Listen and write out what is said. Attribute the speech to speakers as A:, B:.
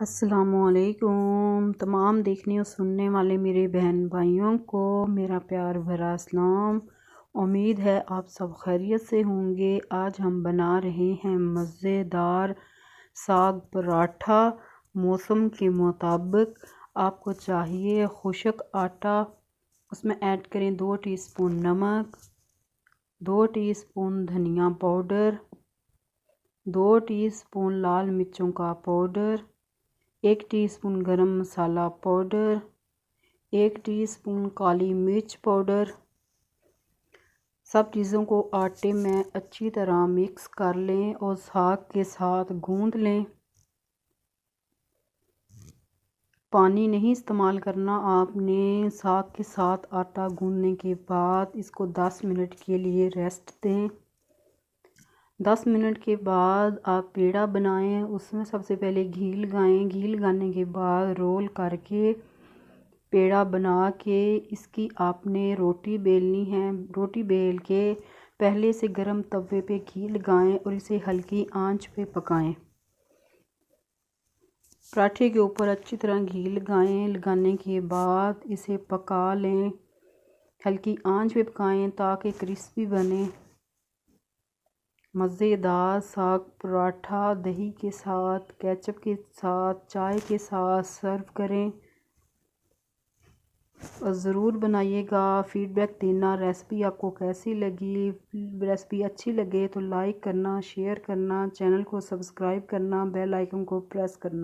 A: अस्सलामुअलैकुम तमाम देखने और सुनने वाले मेरे बहन भाइयों को मेरा प्यार भरा सलाम। उम्मीद है आप सब खैरियत से होंगे। आज हम बना रहे हैं मज़ेदार साग पराठा। मौसम के मुताबिक आपको चाहिए खुशक आटा, उसमें ऐड करें 2 टीस्पून नमक, 2 टीस्पून धनिया पाउडर, 2 टीस्पून लाल मिर्चों का पाउडर, 1 टीस्पून गरम मसाला पाउडर, 1 टीस्पून काली मिर्च पाउडर। सब चीज़ों को आटे में अच्छी तरह मिक्स कर लें और साग के साथ गूंद लें। पानी नहीं इस्तेमाल करना आपने। साग के साथ आटा गूंदने के बाद इसको 10 मिनट के लिए रेस्ट दें। 10 मिनट के बाद आप पेड़ा बनाएं। उसमें सबसे पहले घी लगाएं। घी लगाने के बाद रोल करके पेड़ा बना के इसकी आपने रोटी बेलनी है। रोटी बेल के पहले से गरम तवे पे घी लगाएं और इसे हल्की आंच पे पकाएं। पराठे के ऊपर अच्छी तरह घी लगाएं। लगाने के बाद इसे पका लें, हल्की आंच पे पकाएं ताकि क्रिस्पी बने। मज़ेदार साग पराठा दही के साथ, केचप के साथ, चाय के साथ सर्व करें और ज़रूर बनाइएगा। फ़ीडबैक देना रेसिपी आपको कैसी लगी। रेसिपी अच्छी लगे तो लाइक करना, शेयर करना, चैनल को सब्सक्राइब करना, बेल आइकन को प्रेस करना।